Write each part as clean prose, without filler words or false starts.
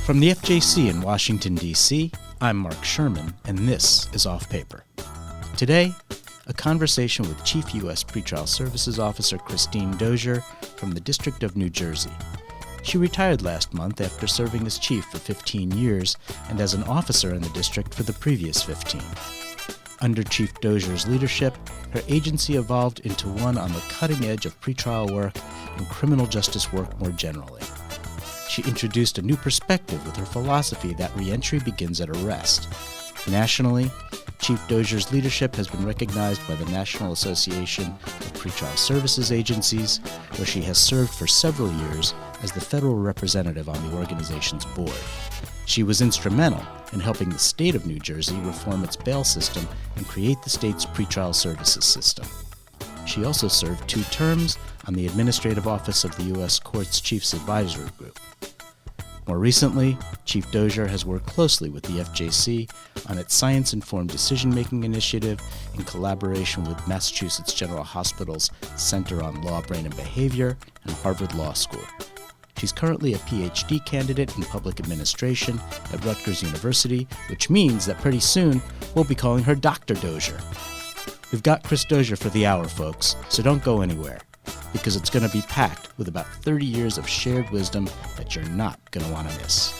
From the FJC in Washington, D.C., I'm Mark Sherman, and this is Off Paper. Today, a conversation with Chief U.S. Pretrial Services Officer Chief Dozier from the District of New Jersey. She retired last month after serving as chief for 15 years and as an officer in the district for the previous 15. Under Chief Dozier's leadership, her agency evolved into one on the cutting edge of pretrial work and criminal justice work more generally. She introduced a new perspective with her philosophy that reentry begins at arrest. Nationally, Chief Dozier's leadership has been recognized by the National Association of Pretrial Services Agencies, where she has served for several years as the federal representative on the organization's board. She was instrumental in helping the state of New Jersey reform its bail system and create the state's pretrial services system. She also served 2 terms on the Administrative Office of the U.S. Court's Chiefs Advisory Group. More recently, Chief Dozier has worked closely with the FJC on its Science-Informed Decision-Making Initiative in collaboration with Massachusetts General Hospital's Center on Law, Brain, and Behavior and Harvard Law School. She's currently a PhD candidate in public administration at Rutgers University, which means that pretty soon we'll be calling her Dr. Dozier. We've got Chris Dozier for the hour, folks, so don't go anywhere, because it's going to be packed with about 30 years of shared wisdom that you're not going to want to miss.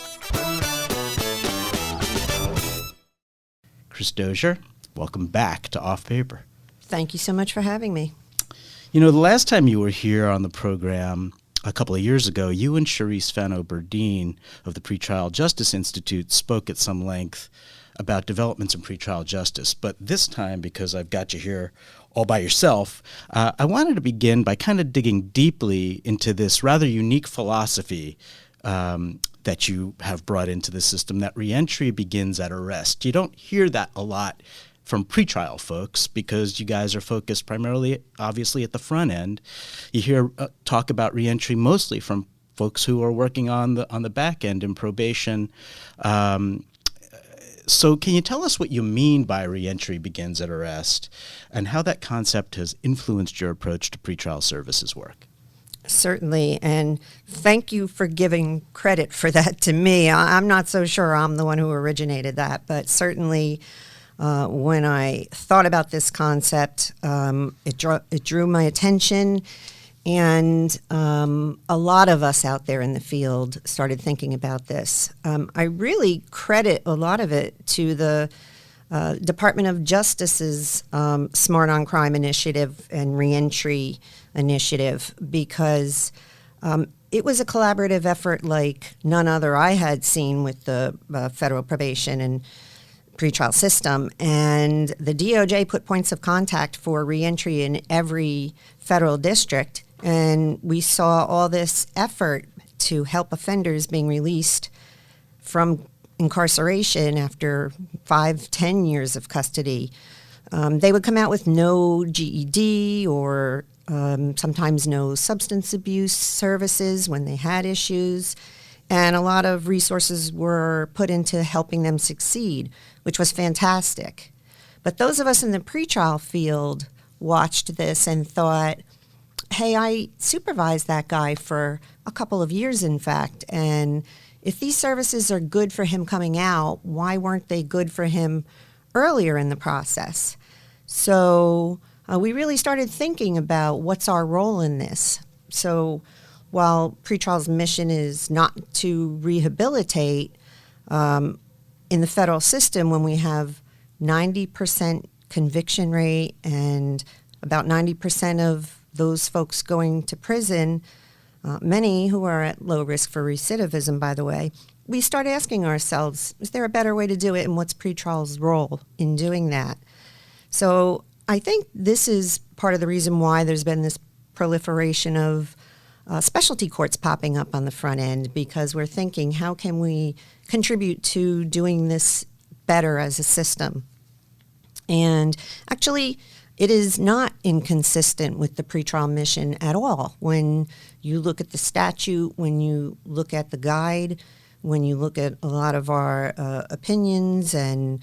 Chris Dozier, welcome back to Off Paper. Thank you so much for having me. You know, the last time you were here on the program, a couple of years ago, you and Charisse Fano-Burdine of the Pretrial Justice Institute spoke at some length about developments in pretrial justice. But this time, because I've got you here all by yourself, I wanted to begin by kind of digging deeply into this rather unique philosophy that you have brought into the system, that reentry begins at arrest. You don't hear that a lot from pretrial folks because you guys are focused primarily, obviously, at the front end. You hear talk about reentry mostly from folks who are working on the back end in probation. So can you tell us what you mean by reentry begins at arrest and how that concept has influenced your approach to pretrial services work? Certainly, and thank you for giving credit for that to me. I'm not so sure I'm the one who originated that, but certainly when I thought about this concept, it drew my attention, and a lot of us out there in the field started thinking about this. I really credit a lot of it to the Department of Justice's Smart on Crime initiative and reentry initiative, because it was a collaborative effort like none other I had seen with the federal probation and pretrial system. And the DOJ put points of contact for reentry in every federal district. And we saw all this effort to help offenders being released from incarceration after 5-10 years of custody. They would come out with no GED or sometimes no substance abuse services when they had issues. And a lot of resources were put into helping them succeed, which was fantastic. But those of us in the pretrial field watched this and thought, hey, I supervised that guy for a couple of years, in fact, and if these services are good for him coming out, why weren't they good for him earlier in the process? So we really started thinking about what's our role in this. So while pretrial's mission is not to rehabilitate, in the federal system, when we have 90% conviction rate and about 90% of those folks going to prison, many who are at low risk for recidivism, by the way, we start asking ourselves, is there a better way to do it, and what's pretrial's role in doing that? So I think this is part of the reason why there's been this proliferation of specialty courts popping up on the front end, because we're thinking, how can we contribute to doing this better as a system? And actually, it is not inconsistent with the pretrial mission at all. When you look at the statute, when you look at the guide, when you look at a lot of our opinions and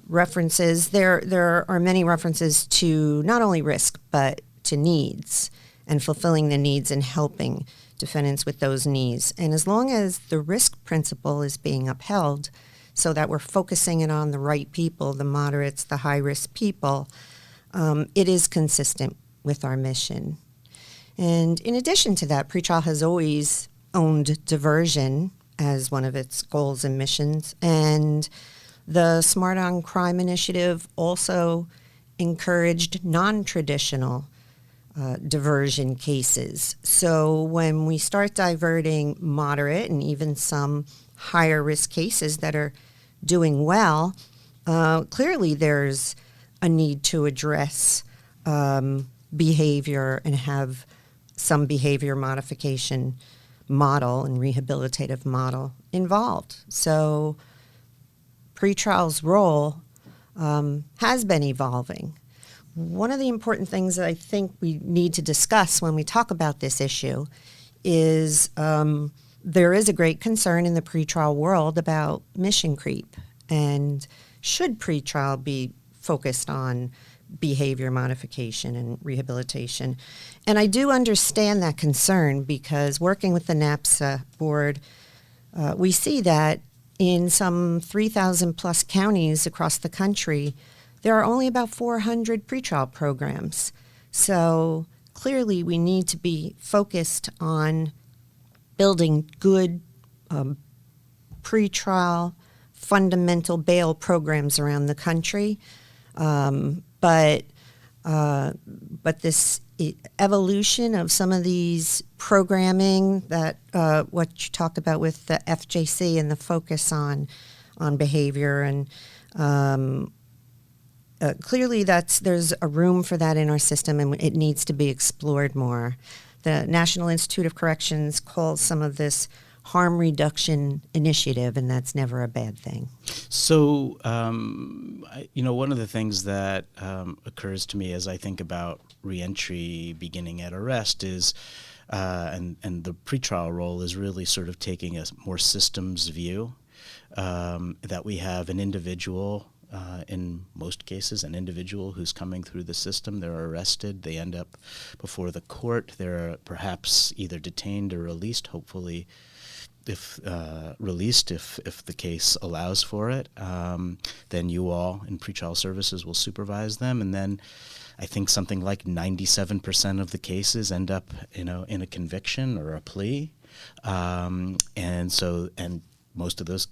references, there are many references to not only risk, but to needs. and fulfilling the needs and helping defendants with those needs. And as long as the risk principle is being upheld so that we're focusing it on the right people, the moderates, the high-risk people, it is consistent with our mission. And in addition to that, pretrial has always owned diversion as one of its goals and missions. And the Smart on Crime initiative also encouraged non-traditional diversion cases. So when we start diverting moderate and even some higher risk cases that are doing well, clearly there's a need to address behavior and have some behavior modification model and rehabilitative model involved. So pretrial's role has been evolving. One of the important things that I think we need to discuss when we talk about this issue is there is a great concern in the pretrial world about mission creep, and should pretrial be focused on behavior modification and rehabilitation. And I do understand that concern because working with the Napsa board, we see that in some 3,000 plus counties across the country, there are only about 400 pretrial programs. So clearly we need to be focused on building good pretrial fundamental bail programs around the country. But this evolution of some of these programming that what you talked about with the FJC and the focus on behavior, and clearly there's a room for that in our system, and it needs to be explored more. The National Institute of Corrections calls some of this harm reduction initiative, and that's never a bad thing. So, one of the things that occurs to me as I think about reentry beginning at arrest is, and the pretrial role is really sort of taking a more systems view, that we have an individual, in most cases, an individual who's coming through the system. They're arrested. They end up before the court. They're perhaps either detained or released, hopefully if released if the case allows for it. Then you all in pretrial services will supervise them, and then I think something like 97% of the cases end up in a conviction or a plea, and most of those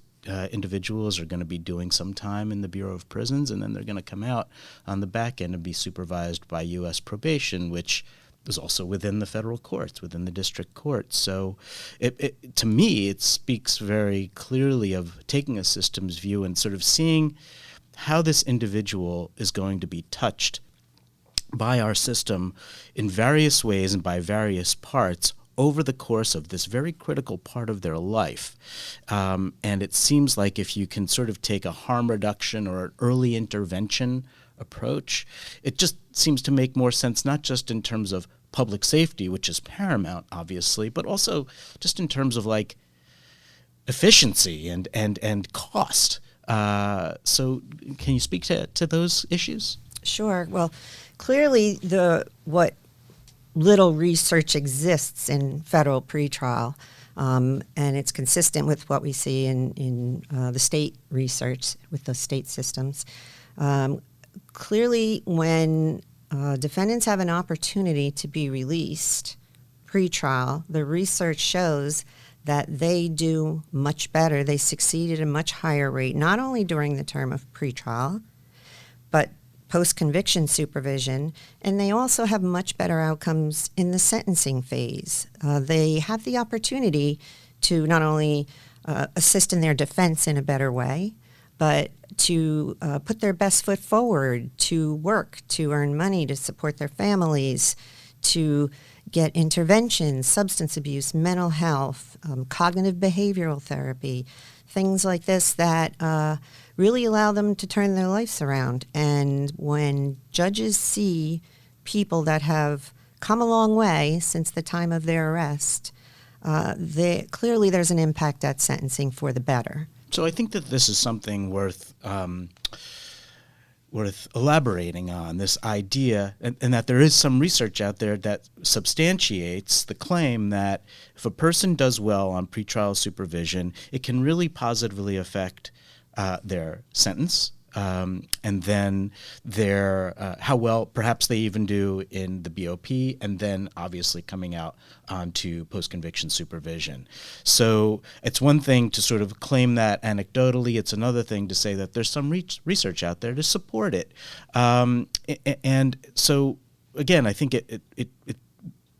individuals are going to be doing some time in the Bureau of Prisons, and then they're going to come out on the back end and be supervised by U.S. probation, which is also within the federal courts, within the district courts. So to me, it speaks very clearly of taking a systems view and sort of seeing how this individual is going to be touched by our system in various ways and by various parts over the course of this very critical part of their life. And it seems like if you can sort of take a harm reduction or an early intervention approach, it just seems to make more sense, not just in terms of public safety, which is paramount, obviously, but also just in terms of like efficiency and cost. So can you speak to those issues? Sure. Well, clearly what little research exists in federal pretrial, and it's consistent with what we see in the state research with the state systems. Clearly, when defendants have an opportunity to be released pretrial, the research shows that they do much better. They succeed at a much higher rate, not only during the term of pretrial, but post-conviction supervision, and they also have much better outcomes in the sentencing phase. They have the opportunity to not only assist in their defense in a better way, but to put their best foot forward, to work, to earn money, to support their families, to get interventions, substance abuse, mental health, cognitive behavioral therapy, things like this that really allow them to turn their lives around. And when judges see people that have come a long way since the time of their arrest, clearly there's an impact at sentencing for the better. So I think that this is something worth worth elaborating on, this idea, and that there is some research out there that substantiates the claim that if a person does well on pretrial supervision, it can really positively affect their sentence, and then their how well perhaps they even do in the BOP, and then obviously coming out onto post-conviction supervision. So it's one thing to sort of claim that anecdotally. It's another thing to say that there's some research out there to support it. And so again, I think it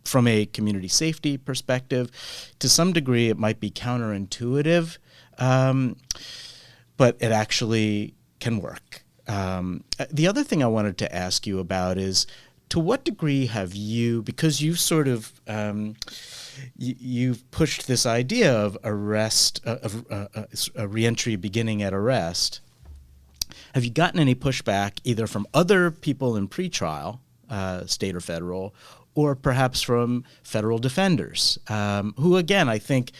from a community safety perspective, to some degree, it might be counterintuitive, but it actually can work. The other thing I wanted to ask you about is, to what degree have you, because you've sort of you've pushed this idea of arrest, a reentry beginning at arrest, have you gotten any pushback either from other people in pretrial, state or federal, or perhaps from federal defenders, who again I think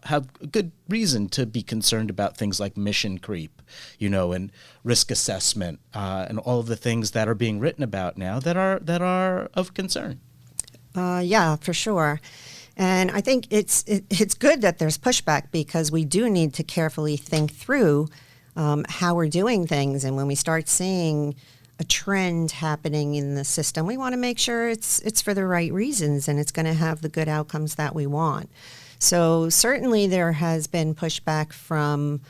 have good reason to be concerned about things like mission creep, and risk assessment, and all of the things that are being written about now that are of concern? Yeah, for sure. And I think it's good that there's pushback, because we do need to carefully think through how we're doing things. And when we start seeing a trend happening in the system, we want to make sure it's for the right reasons and it's going to have the good outcomes that we want. So certainly there has been pushback from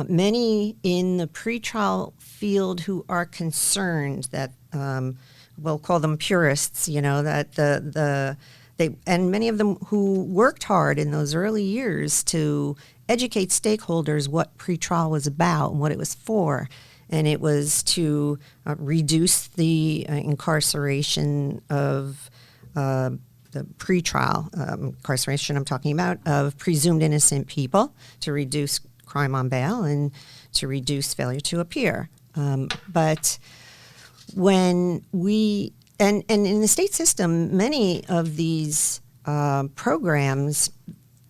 many in the pretrial field who are concerned that we'll call them purists, that and many of them who worked hard in those early years to educate stakeholders what pretrial was about and what it was for. And it was to reduce the incarceration of the pretrial incarceration I'm talking about of presumed innocent people, to reduce crime on bail and to reduce failure to appear. But when we, and in the state system, many of these programs,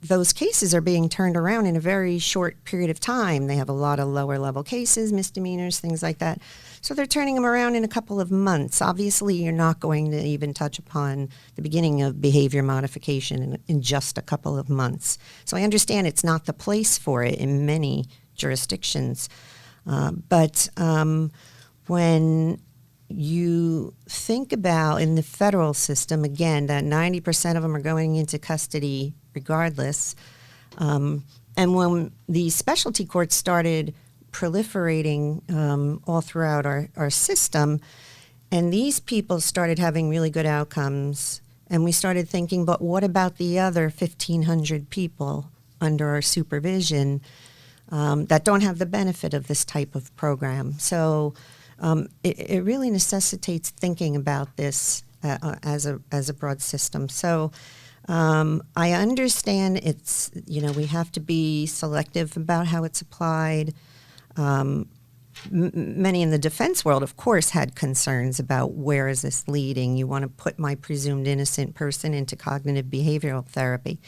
those cases are being turned around in a very short period of time. They have a lot of lower level cases, misdemeanors, things like that. So they're turning them around in a couple of months. Obviously, you're not going to even touch upon the beginning of behavior modification in just a couple of months. So I understand it's not the place for it in many jurisdictions. But when you think about in the federal system, again, that 90% of them are going into custody regardless. And when the specialty courts started proliferating all throughout our system, and these people started having really good outcomes, and we started thinking, but what about the other 1,500 people under our supervision that don't have the benefit of this type of program? So it really necessitates thinking about this as a broad system. So I understand it's, we have to be selective about how it's applied. Many in the defense world, of course, had concerns about where is this leading. You want to put my presumed innocent person into cognitive behavioral therapy.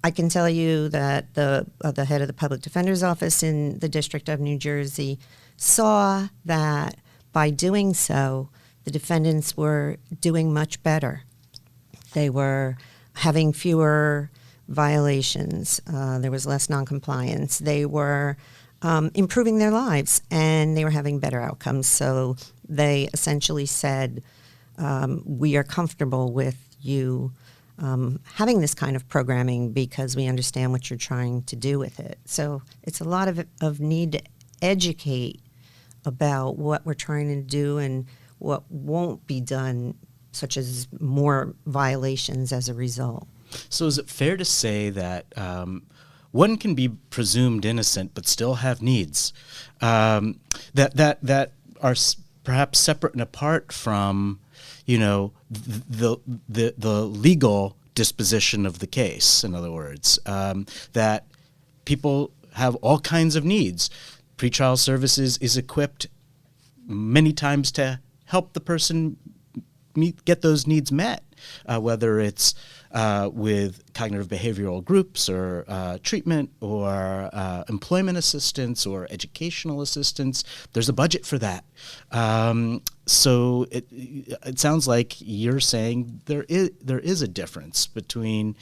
I can tell you that the head of the public defender's office in the District of New Jersey saw that by doing so, the defendants were doing much better. They were having fewer violations. There was less noncompliance. They were improving their lives, and they were having better outcomes. So they essentially said, we are comfortable with you having this kind of programming because we understand what you're trying to do with it. So it's a lot of need to educate about what we're trying to do and what won't be done, such as more violations as a result. So is it fair to say that one can be presumed innocent but still have needs that are perhaps separate and apart from, the legal disposition of the case? In other words, that people have all kinds of needs. Pretrial services is equipped many times to help the person get those needs met, whether it's with cognitive behavioral groups or treatment or employment assistance or educational assistance. There's a budget for that. So it sounds like you're saying there is a difference between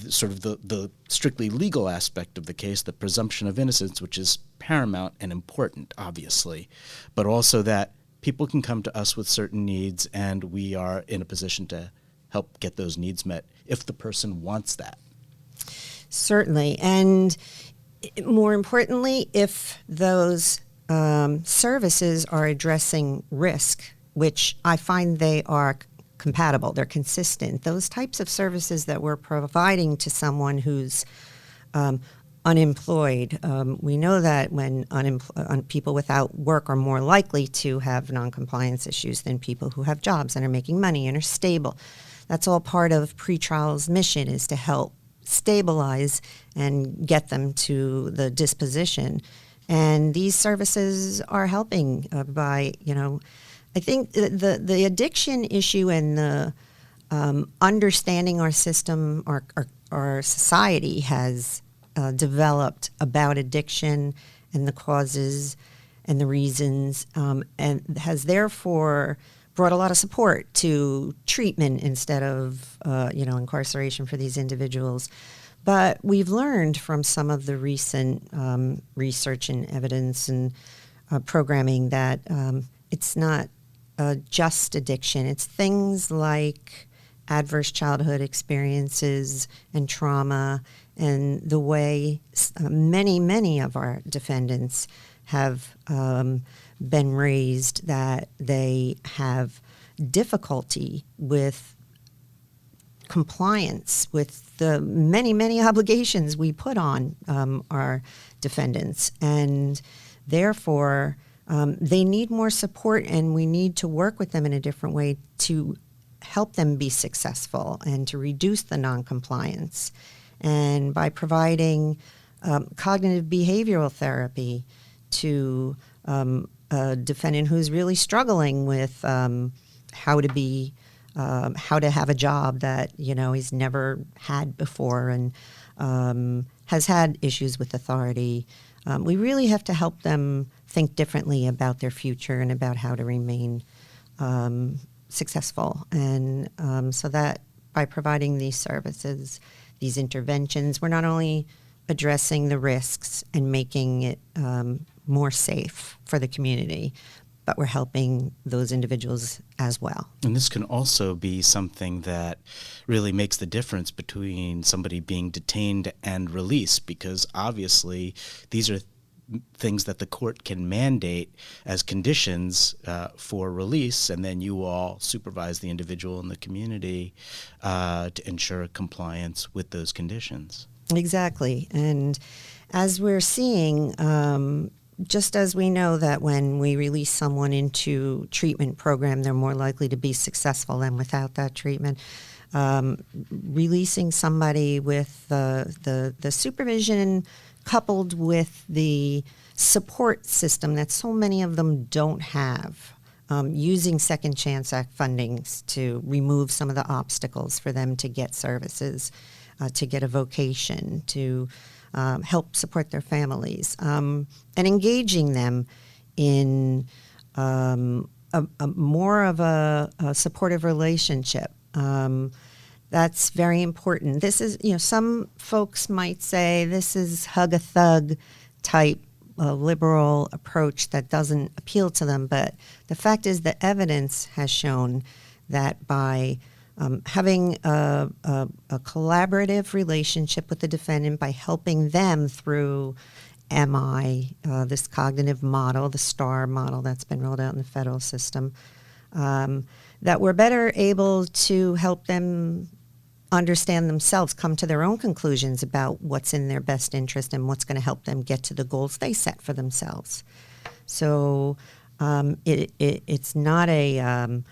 sort of the strictly legal aspect of the case, the presumption of innocence, which is paramount and important, obviously, but also that people can come to us with certain needs and we are in a position to help get those needs met if the person wants that. Certainly. And more importantly, if those services are addressing risk, which I find they are compatible, they're consistent. Those types of services that we're providing to someone who's unemployed, we know that when people without work are more likely to have noncompliance issues than people who have jobs and are making money and are stable. That's all part of pretrial's mission, is to help stabilize and get them to the disposition. And these services are helping by, I think the addiction issue and the understanding our system, our society has developed about addiction and the causes and the reasons, and has therefore brought a lot of support to treatment instead of incarceration for these individuals. But we've learned from some of the recent research and evidence and programming that it's not just addiction. It's things like adverse childhood experiences and trauma, and the way many of our defendants have been raised, that they have difficulty with compliance with the many obligations we put on our defendants, and therefore they need more support, and we need to work with them in a different way to help them be successful and to reduce the noncompliance. And by providing cognitive behavioral therapy to a defendant who's really struggling with how to have a job that he's never had before and has had issues with authority, we really have to help them think differently about their future and about how to remain successful. And so that by providing these services, these interventions, we're not only addressing the risks and making it more safe for the community, but we're helping those individuals as well. And this can also be something that really makes the difference between somebody being detained and released, because obviously these are things that the court can mandate as conditions for release, and then you all supervise the individual in the community to ensure compliance with those conditions. Exactly. And as we're seeing, just as we know that when we release someone into treatment program, they're more likely to be successful than without that treatment, releasing somebody with the supervision coupled with the support system that so many of them don't have, using Second Chance Act fundings to remove some of the obstacles for them to get services, to get a vocation, to help support their families, and engaging them in a more of a supportive relationship. That's very important. This is, some folks might say this is hug-a-thug type liberal approach that doesn't appeal to them, but the fact is the evidence has shown that by having a collaborative relationship with the defendant, by helping them through MI, this cognitive model, the STAR model that's been rolled out in the federal system, that we're better able to help them understand themselves, come to their own conclusions about what's in their best interest and what's going to help them get to the goals they set for themselves. So it's not a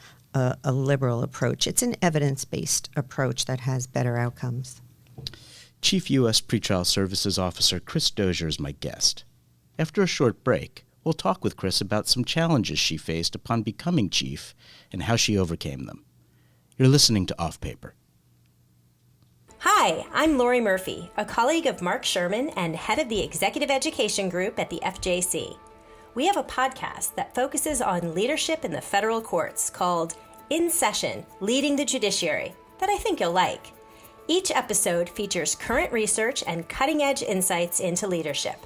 liberal approach. It's an evidence-based approach that has better outcomes. Chief U.S. Pretrial Services Officer Chris Dozier is my guest. After a short break, we'll talk with Chris about some challenges she faced upon becoming chief and how she overcame them. You're listening to Off Paper. Hi, I'm Lori Murphy, a colleague of Mark Sherman and head of the Executive Education Group at the FJC. We have a podcast that focuses on leadership in the federal courts called In Session, Leading the Judiciary, that I think you'll like. Each episode features current research and cutting-edge insights into leadership.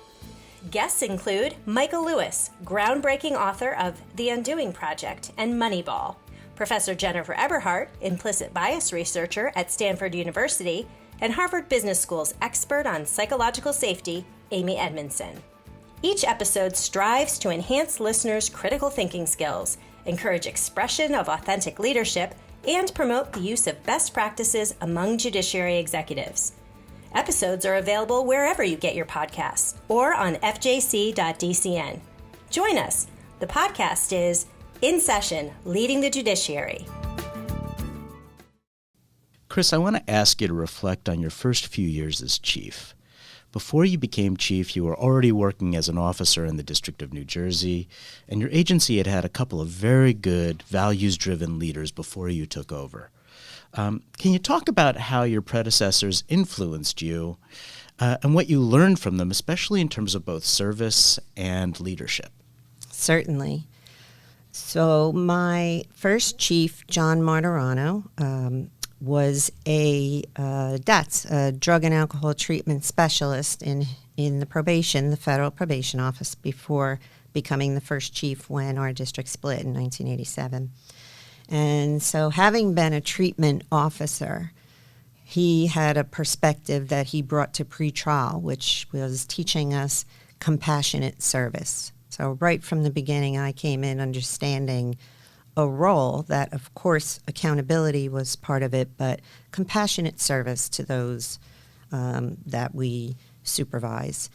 Guests include Michael Lewis, groundbreaking author of The Undoing Project and Moneyball, Professor Jennifer Eberhardt, implicit bias researcher at Stanford University, and Harvard Business School's expert on psychological safety, Amy Edmondson. Each episode strives to enhance listeners' critical thinking skills, encourage expression of authentic leadership, and promote the use of best practices among judiciary executives. Episodes are available wherever you get your podcasts or on fjc.dcn. Join us. The podcast is In Session, Leading the Judiciary. Chris, I want to ask you to reflect on your first few years as chief. Before you became chief, you were already working as an officer in the District of New Jersey, and your agency had a couple of very good, values-driven leaders before you took over. Can you talk about how your predecessors influenced you and what you learned from them, especially in terms of both service and leadership? Certainly. So my first chief, John Martirano, was a DATS, a drug and alcohol treatment specialist in the federal probation office before becoming the first chief when our district split in 1987. And so having been a treatment officer, he had a perspective that he brought to pretrial, which was teaching us compassionate service. So right from the beginning, I came in understanding a role that, of course, accountability was part of it, but compassionate service to those that we supervise.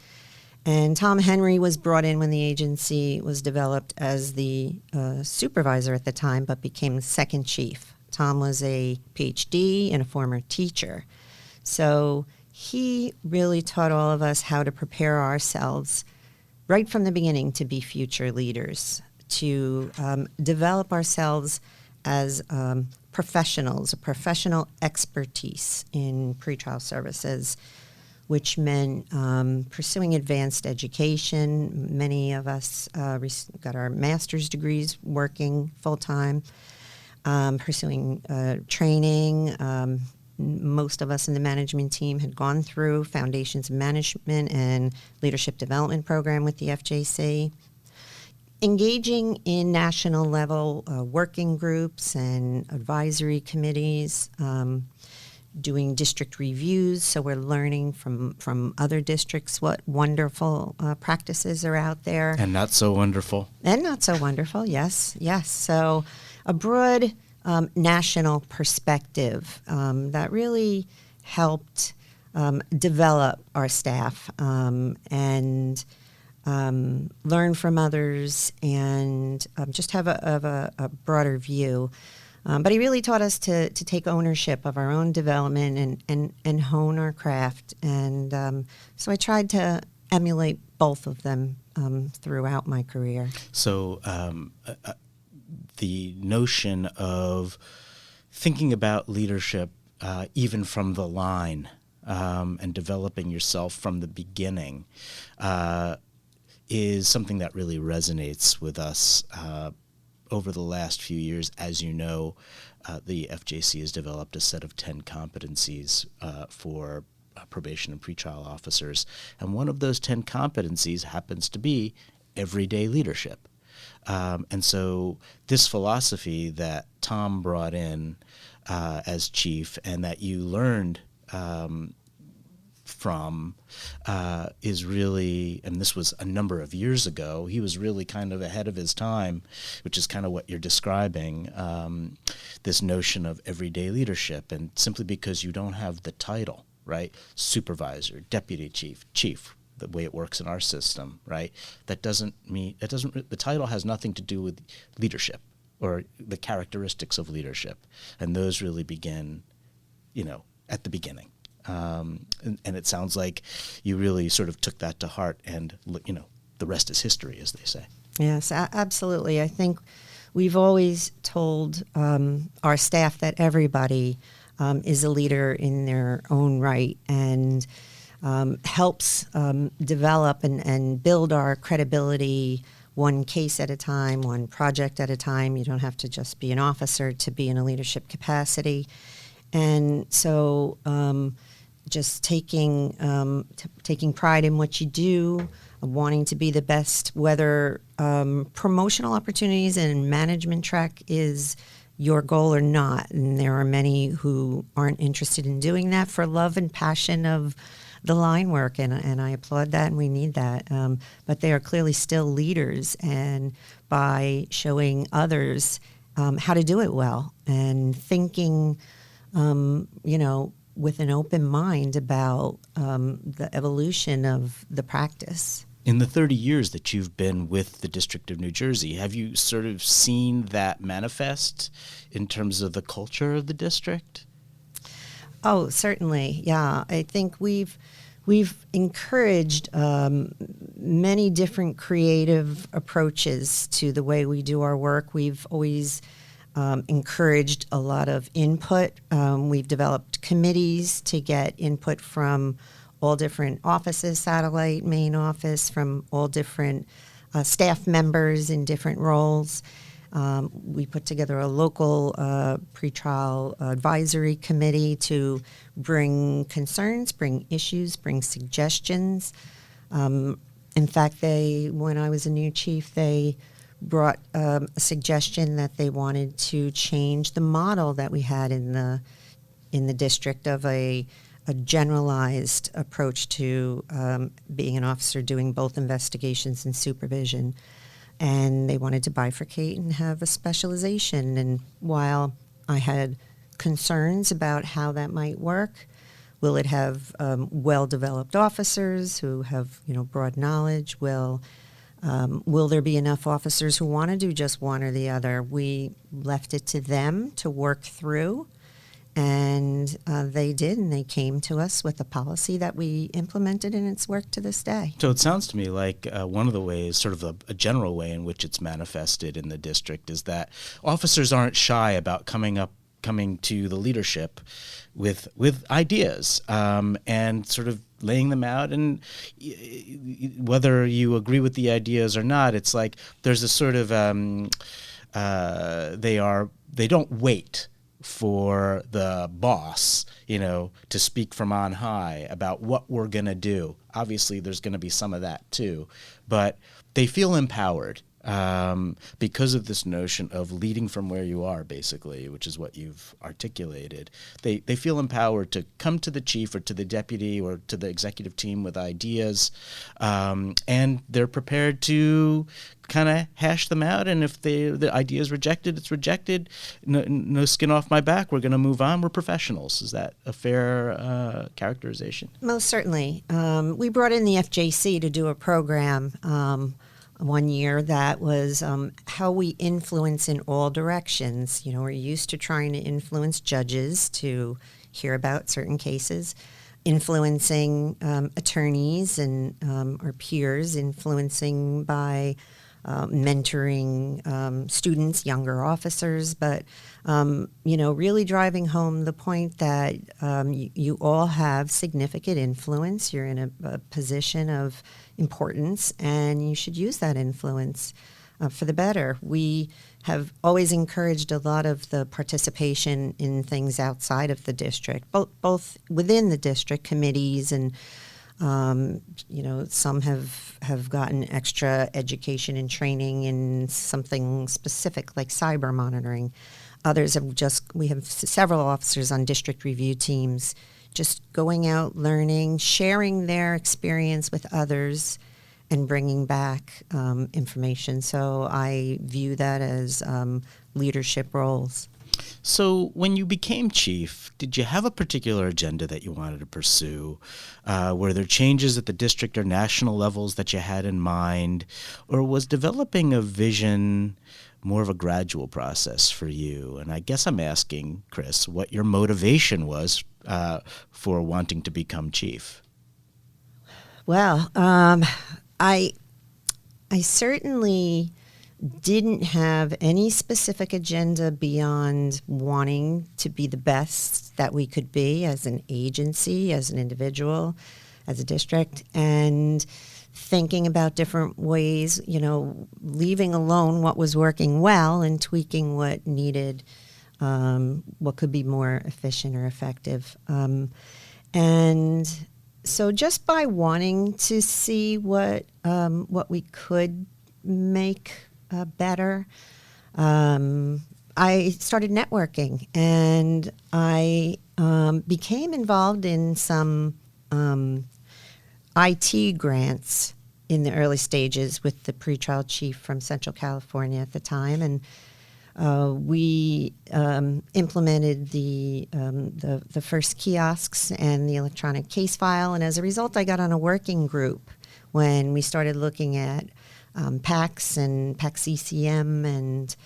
And Tom Henry was brought in when the agency was developed as the supervisor at the time, but became the second chief. Tom was a PhD and a former teacher. So he really taught all of us how to prepare ourselves right from the beginning to be future leaders, to develop ourselves as professionals, a professional expertise in pretrial services, which meant pursuing advanced education. Many of us got our master's degrees working full-time, pursuing training. Most of us in the management team had gone through Foundations of Management and Leadership Development Program with the FJC. Engaging in national level working groups and advisory committees, doing district reviews, so we're learning from other districts what wonderful practices are out there. And not so wonderful. And not so wonderful, yes. So a broad national perspective that really helped develop our staff and learn from others and just have a broader view. But he really taught us to take ownership of our own development and hone our craft. And so I tried to emulate both of them throughout my career. So the notion of thinking about leadership even from the line and developing yourself from the beginning is something that really resonates with us over the last few years. As you know, the FJC has developed a set of 10 competencies for probation and pretrial officers, and one of those 10 competencies happens to be everyday leadership. And so this philosophy that Tom brought in as chief and that you learned from is really, and this was a number of years ago, he was really kind of ahead of his time, which is kind of what you're describing, this notion of everyday leadership. And simply because you don't have the title, right, supervisor, deputy chief, the way it works in our system, right, that doesn't mean, the title has nothing to do with leadership or the characteristics of leadership. And those really begin, at the beginning. And it sounds like you really sort of took that to heart, and the rest is history, as they say. Yes, absolutely. I think we've always told our staff that everybody is a leader in their own right and helps develop and build our credibility one case at a time, one project at a time. You don't have to just be an officer to be in a leadership capacity. And so just taking pride in what you do, wanting to be the best, whether promotional opportunities and management track is your goal or not. And there are many who aren't interested in doing that for love and passion of the line work, and I applaud that, and we need that. But they are clearly still leaders, and by showing others how to do it well and thinking, with an open mind about the evolution of the practice. In the 30 years that you've been with the District of New Jersey, have you sort of seen that manifest in terms of the culture of the district? Oh, certainly. Yeah. I think we've encouraged many different creative approaches to the way we do our work. We've always encouraged a lot of input. We've developed committees to get input from all different offices, satellite, main office, from all different staff members in different roles. We put together a local pretrial advisory committee to bring concerns, bring issues, bring suggestions. In fact, when I was a new chief, they brought a suggestion that they wanted to change the model that we had in the district of a generalized approach to being an officer doing both investigations and supervision. And they wanted to bifurcate and have a specialization. And while I had concerns about how that might work, will it have well-developed officers who have broad knowledge? Will there be enough officers who want to do just one or the other? We left it to them to work through. And they did, and they came to us with a policy that we implemented, and it's worked to this day. So it sounds to me like one of the ways, sort of a general way in which it's manifested in the district, is that officers aren't shy about coming to the leadership with ideas and sort of laying them out. And whether you agree with the ideas or not, it's like there's a sort of they don't wait for the boss, to speak from on high about what we're going to do. Obviously, there's going to be some of that too, but they feel empowered because of this notion of leading from where you are, basically, which is what you've articulated. They feel empowered to come to the chief or to the deputy or to the executive team with ideas, and they're prepared to kind of hash them out. And if the idea is rejected, it's rejected. No skin off my back. We're going to move on. We're professionals. Is that a fair characterization? Most certainly. We brought in the FJC to do a program one year that was how we influence in all directions. We're used to trying to influence judges to hear about certain cases, influencing attorneys and our peers, influencing by mentoring students, younger officers, but really driving home the point that you all have significant influence. You're in a position of importance, and you should use that influence for the better. We have always encouraged a lot of the participation in things outside of the district, both within the district committees and some have gotten extra education and training in something specific like cyber monitoring. Others we have several officers on district review teams just going out, learning, sharing their experience with others, and bringing back information. So I view that as leadership roles. So when you became chief, did you have a particular agenda that you wanted to pursue? Were there changes at the district or national levels that you had in mind? Or was developing a vision more of a gradual process for you? And I guess I'm asking, Chris, what your motivation was for wanting to become chief. Well, I certainly didn't have any specific agenda beyond wanting to be the best that we could be as an agency, as an individual, as a district, and thinking about different ways, leaving alone what was working well and tweaking what needed, what could be more efficient or effective. And so just by wanting to see what we could make better, I started networking, and I became involved in some IT grants in the early stages with the pretrial chief from Central California at the time, and we implemented the first kiosks and the electronic case file, and as a result, I got on a working group when we started looking at PACS and PACS ECM, and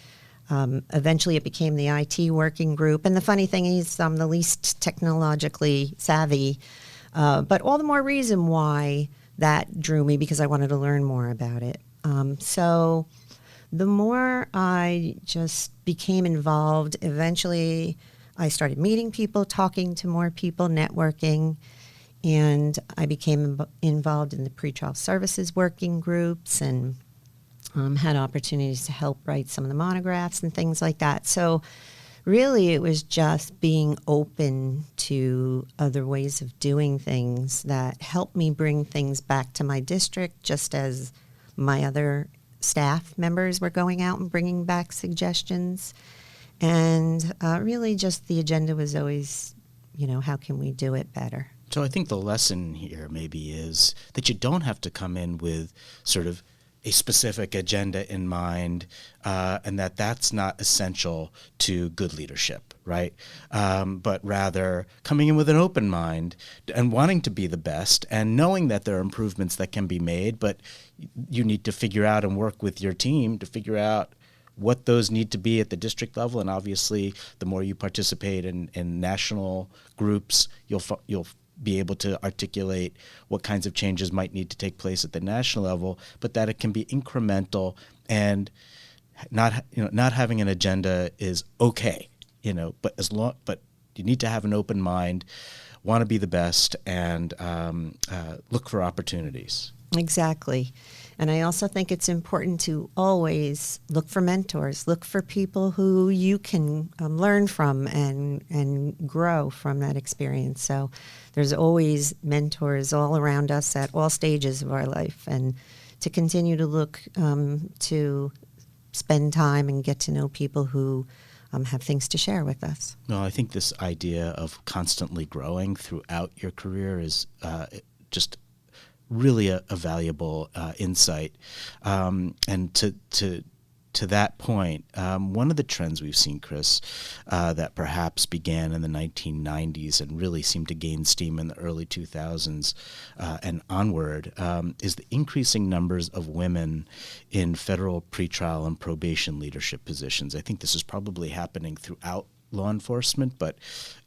eventually it became the IT working group. And the funny thing is, I'm the least technologically savvy, but all the more reason why that drew me, because I wanted to learn more about it. So the more I just became involved, eventually I started meeting people, talking to more people, networking, and I became involved in the pretrial services working groups, and had opportunities to help write some of the monographs and things like that. So really it was just being open to other ways of doing things that helped me bring things back to my district, just as my other staff members were going out and bringing back suggestions. And really just the agenda was always, how can we do it better? So I think the lesson here maybe is that you don't have to come in with sort of a specific agenda in mind, and that's not essential to good leadership, right? But rather coming in with an open mind and wanting to be the best, and knowing that there are improvements that can be made, but you need to figure out and work with your team to figure out what those need to be at the district level. And obviously, the more you participate in national groups, you'll be able to articulate what kinds of changes might need to take place at the national level, but that it can be incremental, and not having an agenda is okay, but you need to have an open mind, want to be the best, and look for opportunities. Exactly. And I also think it's important to always look for mentors, look for people who you can learn from and grow from that experience. So there's always mentors all around us at all stages of our life, and to continue to look to spend time and get to know people who have things to share with us. No, I think this idea of constantly growing throughout your career is just really a valuable insight. And to that point, one of the trends we've seen, Chris, that perhaps began in the 1990s and really seemed to gain steam in the early 2000s and onward, is the increasing numbers of women in federal pretrial and probation leadership positions. I think this is probably happening throughout law enforcement, but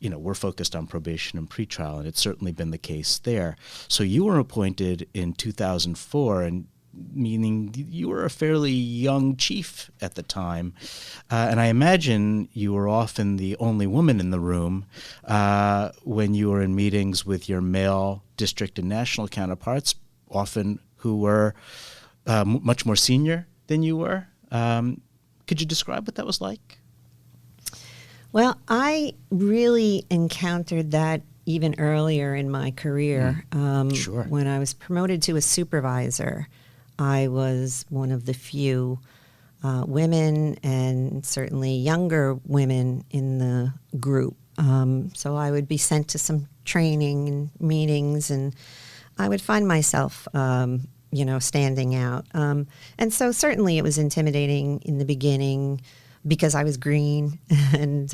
we're focused on probation and pretrial, and it's certainly been the case there. So you were appointed in 2004, and meaning you were a fairly young chief at the time, and I imagine you were often the only woman in the room when you were in meetings with your male district and national counterparts, often who were much more senior than you were. Could you describe what that was like? Well, I really encountered that even earlier in my career. Sure. When I was promoted to a supervisor, I was one of the few women, and certainly younger women in the group. So I would be sent to some training and meetings, and I would find myself standing out. And so certainly it was intimidating in the beginning, because I was green and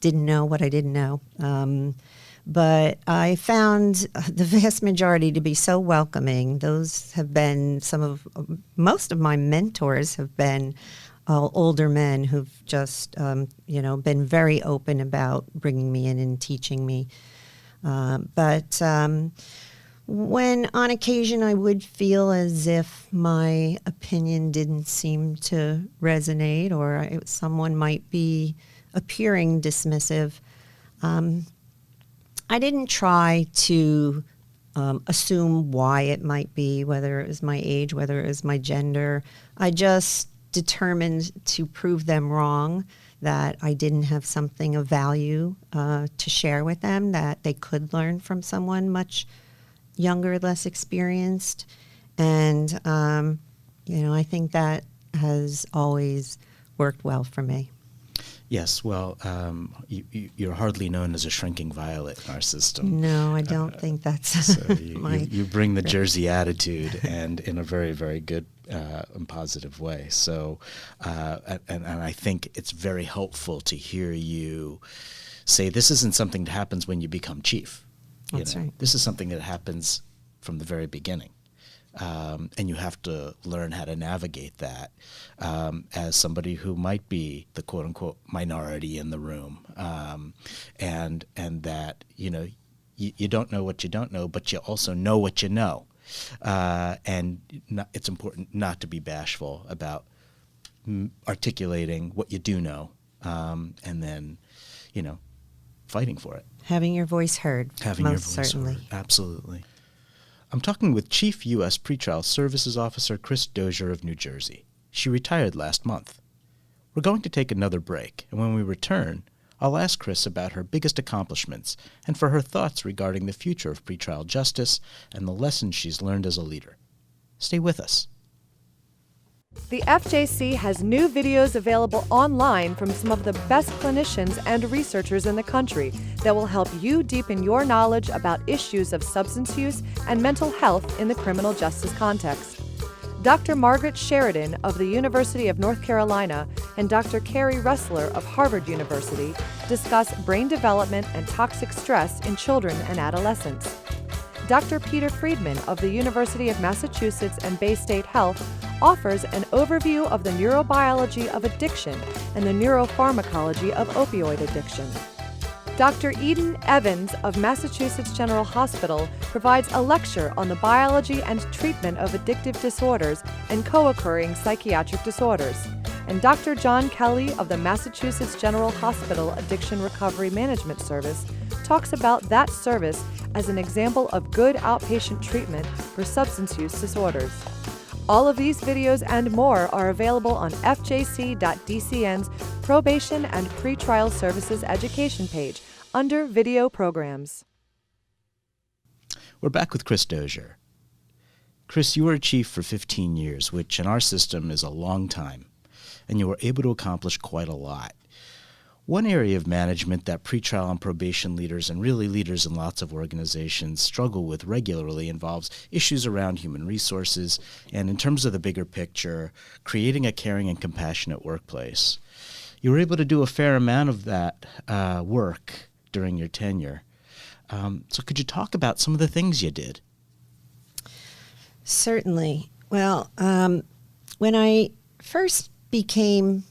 didn't know what I didn't know. But I found the vast majority to be so welcoming. Those have been most of my mentors have been older men who've just, been very open about bringing me in and teaching me. But When on occasion I would feel as if my opinion didn't seem to resonate, or someone might be appearing dismissive, I didn't try to assume why it might be, whether it was my age, whether it was my gender. I just determined to prove them wrong, that I didn't have something of value to share with them, that they could learn from someone much younger, less experienced. And, I think that has always worked well for me. Yes, well, you're hardly known as a shrinking violet in our system. No, I don't think that's so you bring the Jersey attitude, and in a very, very good and positive way. So, and I think it's very helpful to hear you say this isn't something that happens when you become chief. That's right. This is something that happens from the very beginning. And you have to learn how to navigate that as somebody who might be the quote unquote minority in the room, and that you don't know what you don't know, but you also know what you know, and it's important not to be bashful about articulating what you do know, and then fighting for it, having your voice heard. Certainly. Absolutely. I'm talking with Chief U.S. Pretrial Services Officer Chris Dozier of New Jersey. She retired last month. We're going to take another break, and when we return, I'll ask Chris about her biggest accomplishments and for her thoughts regarding the future of pretrial justice and the lessons she's learned as a leader. Stay with us. The FJC has new videos available online from some of the best clinicians and researchers in the country that will help you deepen your knowledge about issues of substance use and mental health in the criminal justice context. Dr. Margaret Sheridan of the University of North Carolina and Dr. Carrie Ressler of Harvard University discuss brain development and toxic stress in children and adolescents. Dr. Peter Friedman of the University of Massachusetts and Bay State Health offers an overview of the neurobiology of addiction and the neuropharmacology of opioid addiction. Dr. Eden Evans of Massachusetts General Hospital provides a lecture on the biology and treatment of addictive disorders and co-occurring psychiatric disorders. And Dr. John Kelly of the Massachusetts General Hospital Addiction Recovery Management Service talks about that service as an example of good outpatient treatment for substance use disorders. All of these videos and more are available on fjc.dcn's Probation and Pretrial Services Education page under Video Programs. We're back with Chris Dozier. Chris, you were a chief for 15 years, which in our system is a long time, and you were able to accomplish quite a lot. One area of management that pretrial and probation leaders and really leaders in lots of organizations struggle with regularly involves issues around human resources and, in terms of the bigger picture, creating a caring and compassionate workplace. You were able to do a fair amount of that work during your tenure. So could you talk about some of the things you did? Certainly. Well, when I first became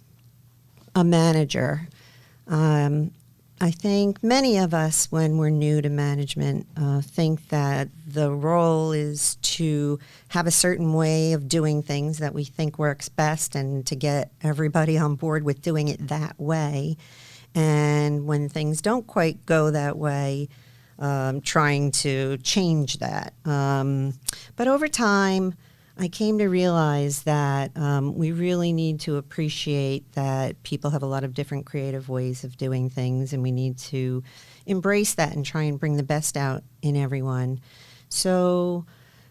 a manager, I think many of us, when we're new to management, think that the role is to have a certain way of doing things that we think works best and to get everybody on board with doing it that way. And when things don't quite go that way, trying to change that. But over time, I came to realize that we really need to appreciate that people have a lot of different creative ways of doing things, and we need to embrace that and try and bring the best out in everyone. So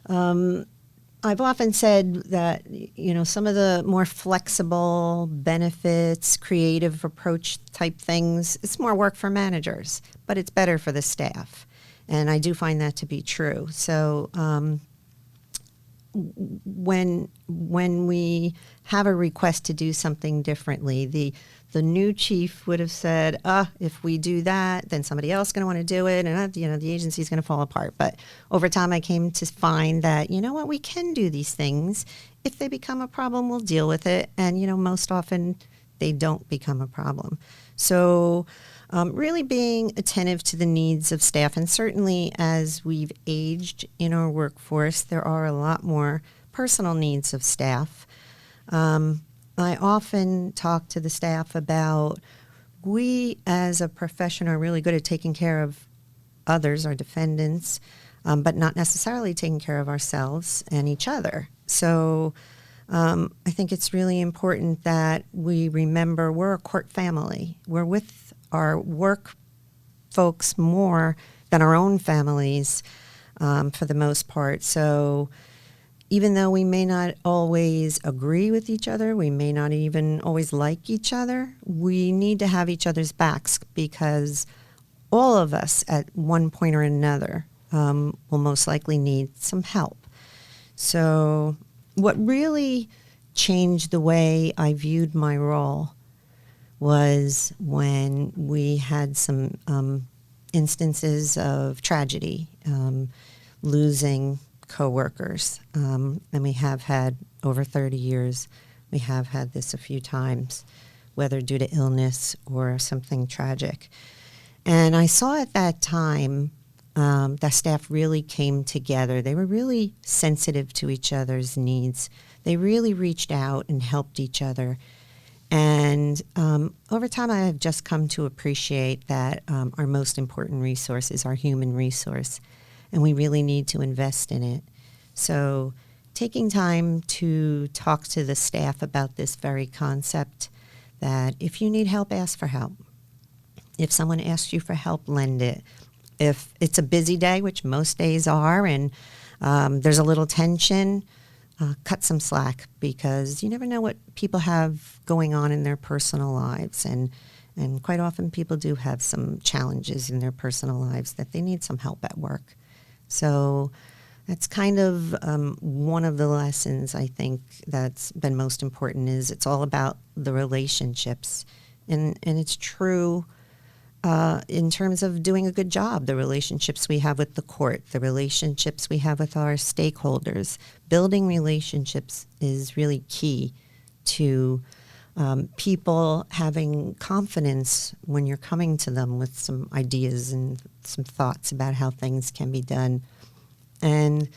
I've often said that, some of the more flexible benefits, creative approach type things, it's more work for managers, but it's better for the staff. And I do find that to be true. So when we have a request to do something differently, the new chief would have said, if we do that, then somebody else is going to want to do it, and the agency is going to fall apart. But over time, I came to find that, we can do these things. If they become a problem, we'll deal with it. And, most often, they don't become a problem. So really being attentive to the needs of staff. And certainly as we've aged in our workforce, there are a lot more personal needs of staff. I often talk to the staff about we as a profession are really good at taking care of others, our defendants, but not necessarily taking care of ourselves and each other. So I think it's really important that we remember we're a court family. We're with our work folks more than our own families for the most part. So even though we may not always agree with each other, we may not even always like each other, we need to have each other's backs because all of us at one point or another will most likely need some help. So what really changed the way I viewed my role was when we had some instances of tragedy, losing coworkers, and we have had over 30 years, we have had this a few times, whether due to illness or something tragic. And I saw at that time that staff really came together. They were really sensitive to each other's needs. They really reached out and helped each other. And over time, I have just come to appreciate that our most important resource is our human resource, and we really need to invest in it. So taking time to talk to the staff about this very concept, that if you need help, ask for help. If someone asks you for help, lend it. If it's a busy day, which most days are, and there's a little tension, cut some slack, because you never know what people have going on in their personal lives. And quite often people do have some challenges in their personal lives that they need some help at work. So that's kind of one of the lessons I think that's been most important is it's all about the relationships. And it's true in terms of doing a good job, the relationships we have with the court, the relationships we have with our stakeholders. Building relationships is really key to people having confidence when you're coming to them with some ideas and some thoughts about how things can be done. And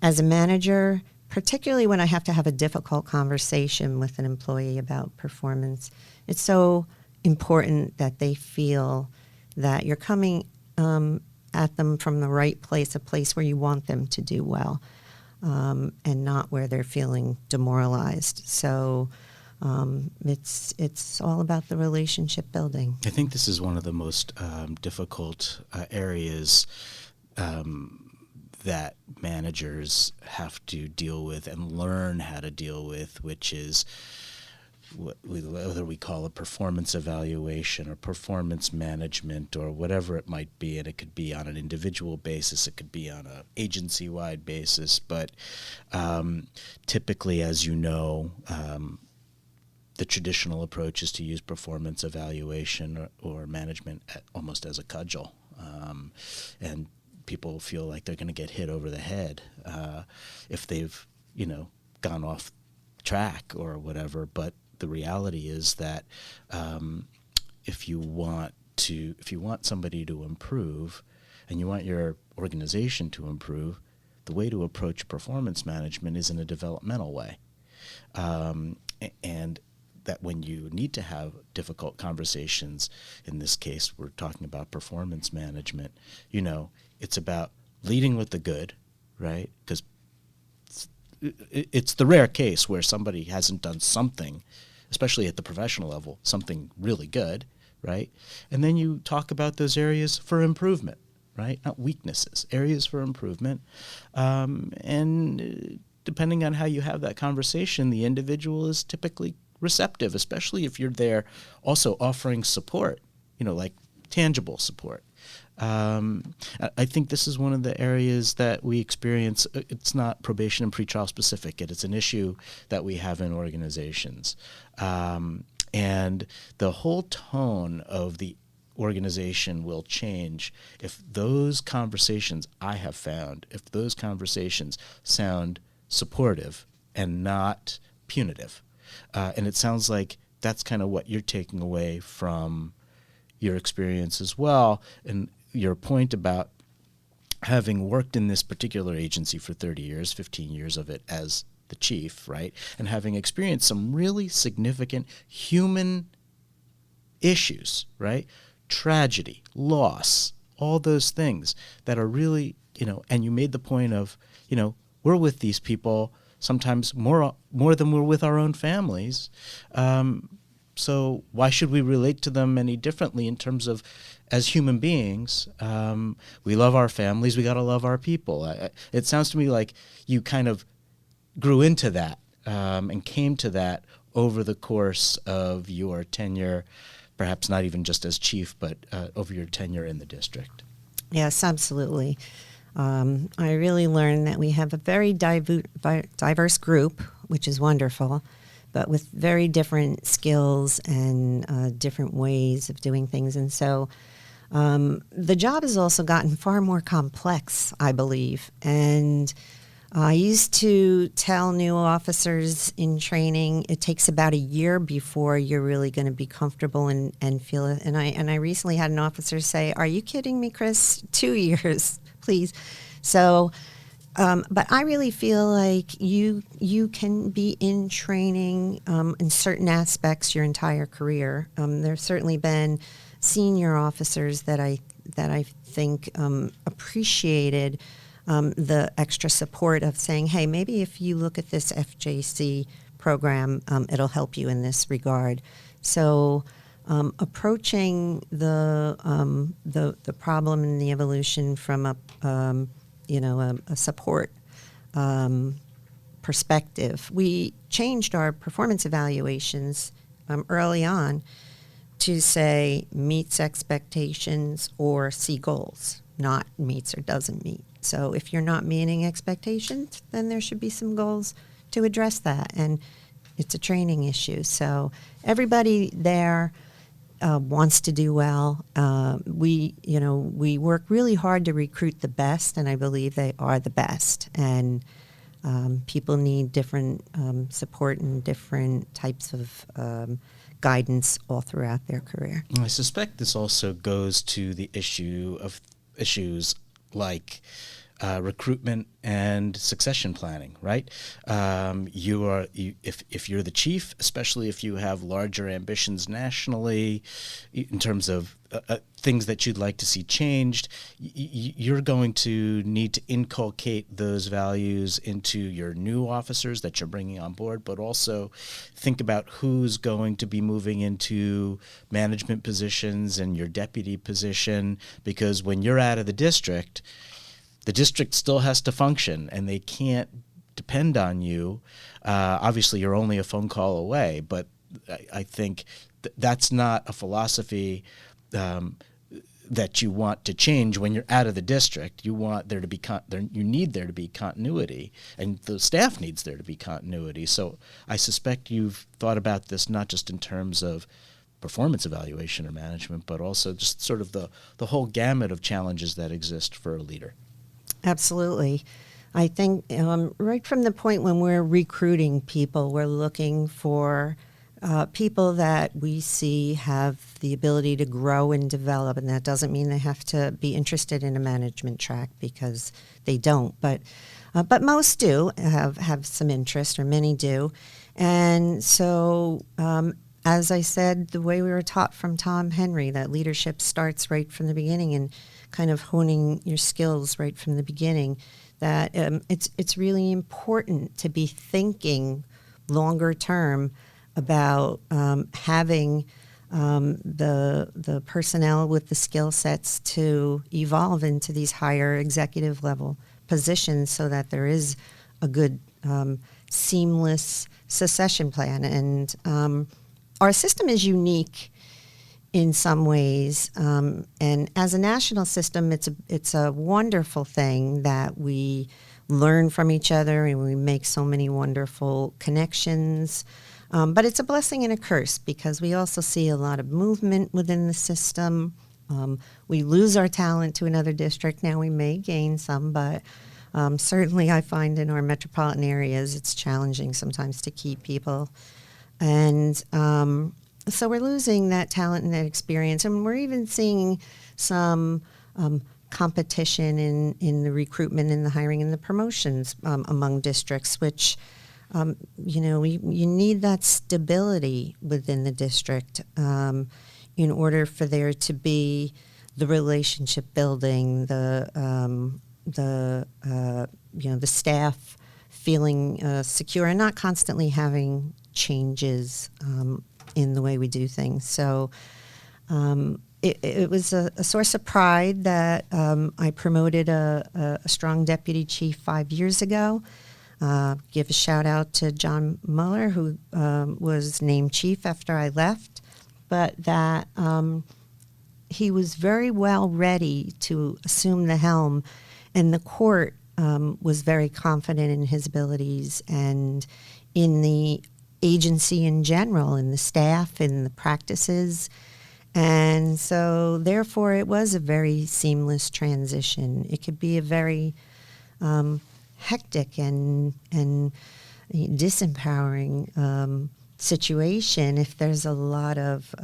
as a manager, particularly when I have to have a difficult conversation with an employee about performance, it's so important that they feel that you're coming at them from the right place, a place where you want them to do well, and not where they're feeling demoralized. So it's all about the relationship building. I think this is one of the most difficult areas that managers have to deal with and learn how to deal with, which is whether we call it performance evaluation or performance management or whatever it might be. And it could be on an individual basis, it could be on an agency-wide basis. But typically, as you know, the traditional approach is to use performance evaluation or management almost as a cudgel. And people feel like they're going to get hit over the head if they've, gone off track or whatever. But the reality is that if you want somebody to improve and you want your organization to improve, the way to approach performance management is in a developmental way. And that when you need to have difficult conversations, in this case, we're talking about performance management, it's about leading with the good, right? Because it's the rare case where somebody hasn't done something, especially at the professional level, something really good, right? And then you talk about those areas for improvement, right? Not weaknesses, areas for improvement. And depending on how you have that conversation, the individual is typically receptive, especially if you're there also offering support, like tangible support. I think this is one of the areas that we experience. It's not probation and pretrial specific. It's an issue that we have in organizations. And the whole tone of the organization will change if those conversations, I have found, if those conversations sound supportive and not punitive. And it sounds like that's kind of what you're taking away from your experience as well, and your point about having worked in this particular agency for 30 years, 15 years of it as the chief, right, and having experienced some really significant human issues, right, tragedy, loss, all those things that are really, and you made the point of, we're with these people sometimes more than we're with our own families. So why should we relate to them any differently in terms of, as human beings, we love our families, we got to love our people. It sounds to me like you kind of grew into that and came to that over the course of your tenure, perhaps not even just as chief, but over your tenure in the district. Yes, absolutely. I really learned that we have a very diverse group, which is wonderful, but with very different skills and different ways of doing things. And so the job has also gotten far more complex, I believe. And I used to tell new officers in training it takes about a year before you're really going to be comfortable and feel it. And I recently had an officer say, "Are you kidding me, Chris? 2 years, please." So, but I really feel like you can be in training in certain aspects your entire career. There's certainly been senior officers that I think appreciated the extra support of saying, hey, maybe if you look at this FJC program, it'll help you in this regard. So approaching the problem and the evolution from a support perspective, we changed our performance evaluations early on to say meets expectations or see goals, not meets or doesn't meet. So if you're not meeting expectations, then there should be some goals to address that. And it's a training issue. So everybody there wants to do well. We work really hard to recruit the best, and I believe they are the best. And people need different support and different types of guidance all throughout their career. I suspect this also goes to the issues like recruitment and succession planning, right? If you're the chief, especially if you have larger ambitions nationally in terms of things that you'd like to see changed, you're going to need to inculcate those values into your new officers that you're bringing on board, but also think about who's going to be moving into management positions and your deputy position, because when you're out of the district still has to function, and they can't depend on you. Obviously, you're only a phone call away, but I think that's not a philosophy that you want to change when you're out of the district. You want there to be you need there to be continuity, and the staff needs there to be continuity. So I suspect you've thought about this not just in terms of performance evaluation or management, but also just sort of the whole gamut of challenges that exist for a leader. Absolutely. I think right from the point when we're recruiting people, we're looking for people that we see have the ability to grow and develop, and that doesn't mean they have to be interested in a management track, because they don't. But most do have some interest, or many do. And so, as I said, the way we were taught from Tom Henry, that leadership starts right from the beginning, and kind of honing your skills right from the beginning, that it's really important to be thinking longer term about having the personnel with the skill sets to evolve into these higher executive level positions, so that there is a good seamless succession plan. And our system is unique in some ways, and as a national system, it's a wonderful thing that we learn from each other and we make so many wonderful connections. But it's a blessing and a curse, because we also see a lot of movement within the system. We lose our talent to another district. Now we may gain some, but certainly I find in our metropolitan areas it's challenging sometimes to keep people. And So we're losing that talent and that experience, and we're even seeing some competition in the recruitment and the hiring and the promotions among districts, which, you need that stability within the district in order for there to be the relationship building, the staff feeling secure and not constantly having changes in the way we do things. So it was a source of pride that I promoted a strong deputy chief 5 years ago. Give a shout out to John Mueller, who was named chief after I left, but that he was very well ready to assume the helm, and the court was very confident in his abilities and in the agency in general, in the staff, in the practices. And so therefore it was a very seamless transition. It could be a very hectic and disempowering situation if there's a lot of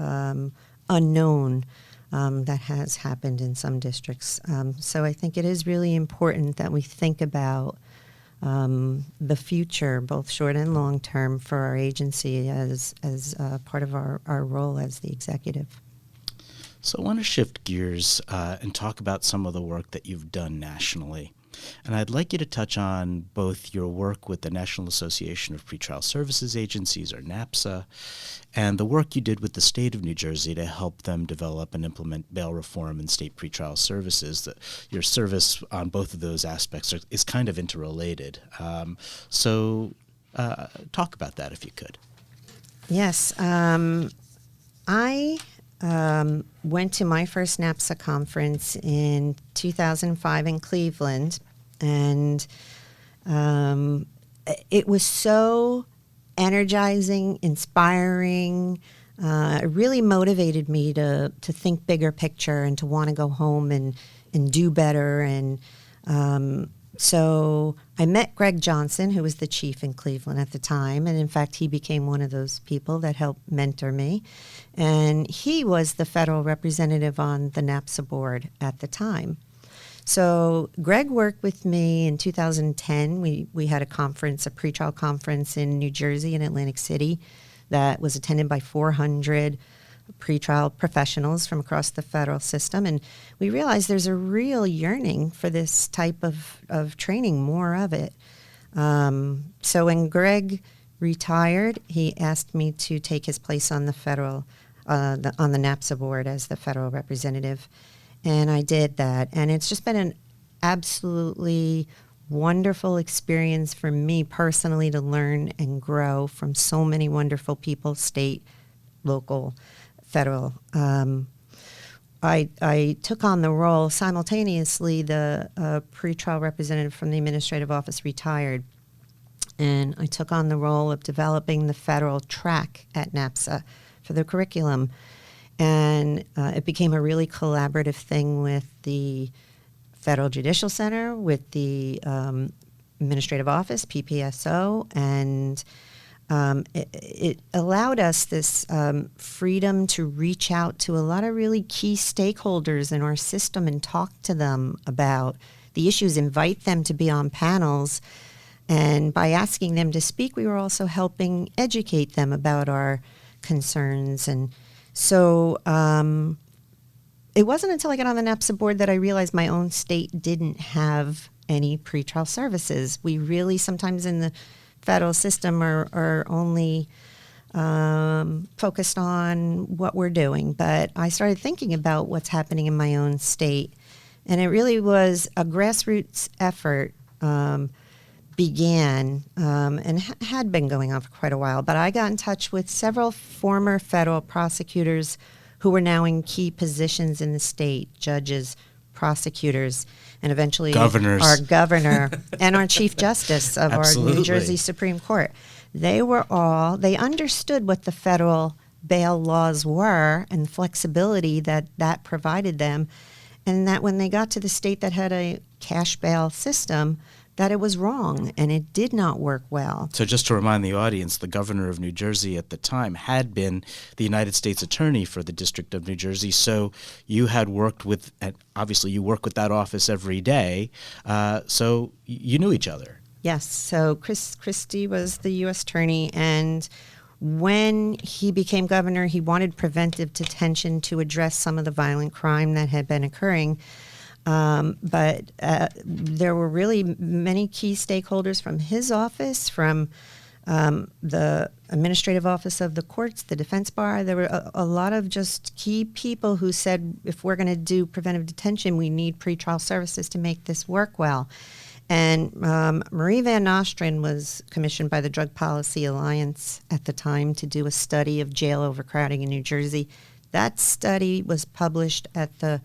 unknown that has happened in some districts. So I think it is really important that we think about the future, both short and long term, for our agency as part of our role as the executive. So I want to shift gears and talk about some of the work that you've done nationally. And I'd like you to touch on both your work with the National Association of Pretrial Services Agencies, or Napsa, and the work you did with the state of New Jersey to help them develop and implement bail reform in state pretrial services. Your service on both of those aspects is kind of interrelated. So talk about that if you could. Yes. I went to my first Napsa conference in 2005 in Cleveland, and it was so energizing, inspiring. It really motivated me to think bigger picture and to want to go home and do better. And so I met Greg Johnson, who was the chief in Cleveland at the time, and in fact he became one of those people that helped mentor me. And he was the federal representative on the Napsa board at the time. So Greg worked with me in 2010. We had a conference, a pretrial conference in New Jersey, in Atlantic City, that was attended by 400 pretrial professionals from across the federal system. And we realized there's a real yearning for this type of training, more of it. So when Greg retired, he asked me to take his place on the federal, on the Napsa board as the federal representative. And I did that. And it's just been an absolutely wonderful experience for me personally to learn and grow from so many wonderful people, state, local, federal. I took on the role simultaneously. The pretrial representative from the administrative office retired, and I took on the role of developing the federal track at Napsa for the curriculum. And it became a really collaborative thing with the Federal Judicial Center, with the Administrative Office, PPSO, and it allowed us this freedom to reach out to a lot of really key stakeholders in our system and talk to them about the issues, invite them to be on panels. And by asking them to speak, we were also helping educate them about our concerns. And so it wasn't until I got on the Napsa board that I realized my own state didn't have any pretrial services. We really sometimes in the federal system are only focused on what we're doing. But I started thinking about what's happening in my own state. And it really was a grassroots effort began and had been going on for quite a while. But I got in touch with several former federal prosecutors who were now in key positions in the state, judges, prosecutors, and eventually governors. Our governor and our Chief Justice of Absolutely. our New Jersey Supreme Court. They understood what the federal bail laws were and the flexibility that provided them, and that when they got to the state that had a cash bail system, that it was wrong and it did not work well. So just to remind the audience, the governor of New Jersey at the time had been the United States Attorney for the District of New Jersey. So you had worked with, and obviously you work with that office every day, so you knew each other. Yes. So Christie was the U.S. Attorney, and when he became governor, he wanted preventive detention to address some of the violent crime that had been occurring. But there were really many key stakeholders from his office, from the administrative office of the courts, the defense bar. There were a lot of just key people who said, if we're going to do preventive detention, we need pretrial services to make this work well. And Marie Van Nostrand was commissioned by the Drug Policy Alliance at the time to do a study of jail overcrowding in New Jersey. That study was published at the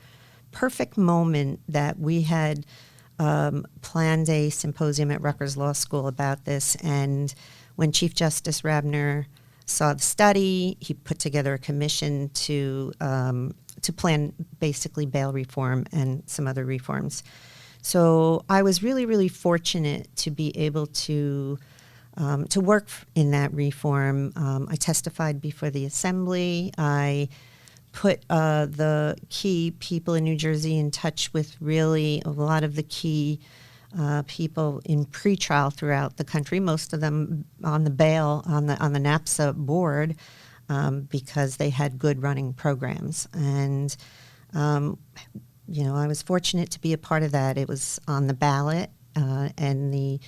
perfect moment that we had planned a symposium at Rutgers Law School about this. And when Chief Justice Rabner saw the study, he put together a commission to plan basically bail reform and some other reforms. So I was really, really fortunate to be able to work in that reform. I testified before the Assembly. I put the key people in New Jersey in touch with really a lot of the key people in pretrial throughout the country, most of them on the bail, on the Napsa board, because they had good running programs. And, I was fortunate to be a part of that. It was on the ballot, and the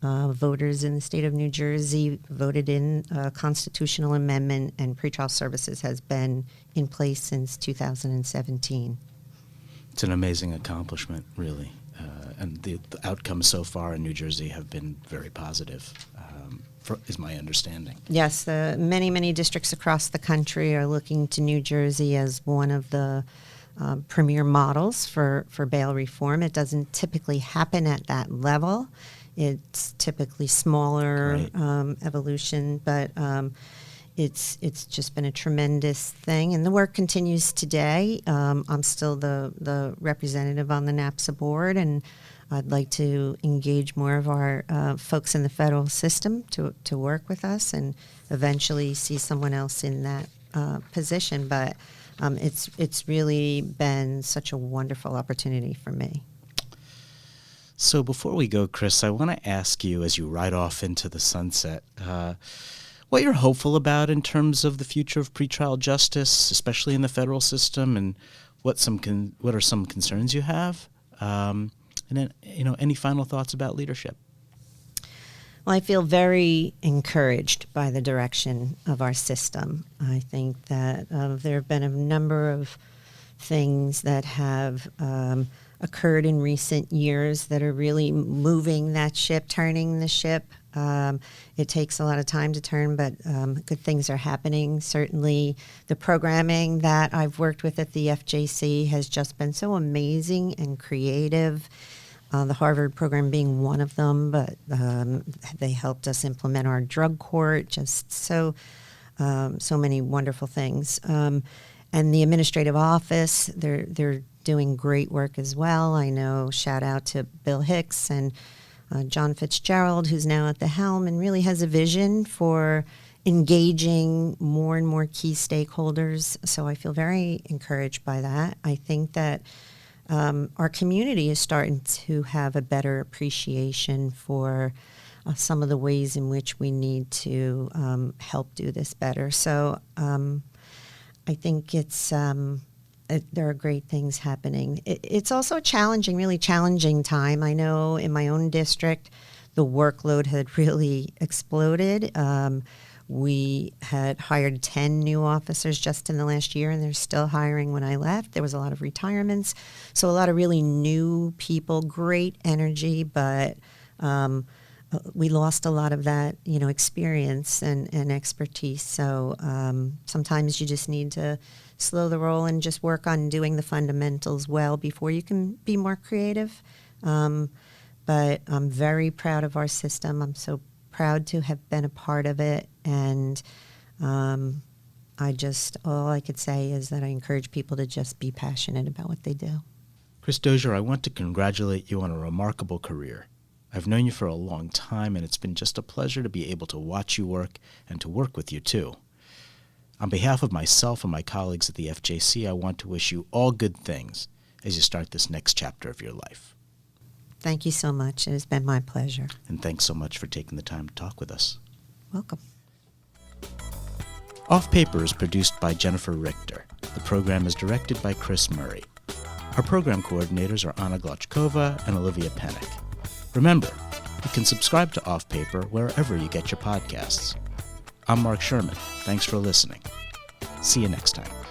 voters in the state of New Jersey voted in a constitutional amendment, and pretrial services has been in place since 2017. It's an amazing accomplishment, really. And the outcomes so far in New Jersey have been very positive, is my understanding. Yes, many, many districts across the country are looking to New Jersey as one of the premier models for bail reform. It doesn't typically happen at that level. It's typically smaller evolution, but it's just been a tremendous thing, and the work continues today. I'm still the representative on the Napsa board, and I'd like to engage more of our folks in the federal system to work with us, and eventually see someone else in that position. But it's really been such a wonderful opportunity for me. So before we go, Chris, I want to ask you, as you ride off into the sunset, what you're hopeful about in terms of the future of pretrial justice, especially in the federal system, and what are some concerns you have, and then any final thoughts about leadership. Well, I feel very encouraged by the direction of our system. I think that there have been a number of things that have occurred in recent years that are really moving that ship, turning the ship. It takes a lot of time to turn, but good things are happening. Certainly the programming that I've worked with at the FJC has just been so amazing and creative. The Harvard program being one of them, but they helped us implement our drug court, just so many wonderful things. And the administrative office, they're doing great work as well. I know, shout out to Bill Hicks and John Fitzgerald, who's now at the helm and really has a vision for engaging more and more key stakeholders. So I feel very encouraged by that. I think that our community is starting to have a better appreciation for some of the ways in which we need to help do this better. So I think there are great things happening. It's also a really challenging time. I know in my own district, the workload had really exploded. We had hired 10 new officers just in the last year, and they're still hiring when I left. There was a lot of retirements, so a lot of really new people, great energy, but we lost a lot of that, experience and expertise. So sometimes you just need to slow the roll and just work on doing the fundamentals well before you can be more creative. But I'm very proud of our system. I'm so proud to have been a part of it, and all I could say is that I encourage people to just be passionate about what they do. Chris Dozier, I want to congratulate you on a remarkable career. I've known you for a long time, and it's been just a pleasure to be able to watch you work and to work with you, too. On behalf of myself and my colleagues at the FJC, I want to wish you all good things as you start this next chapter of your life. Thank you so much. It has been my pleasure. And thanks so much for taking the time to talk with us. Welcome. Off Paper is produced by Jennifer Richter. The program is directed by Chris Murray. Our program coordinators are Anna Glochkova and Olivia Pennick. Remember, you can subscribe to Off Paper wherever you get your podcasts. I'm Mark Sherman. Thanks for listening. See you next time.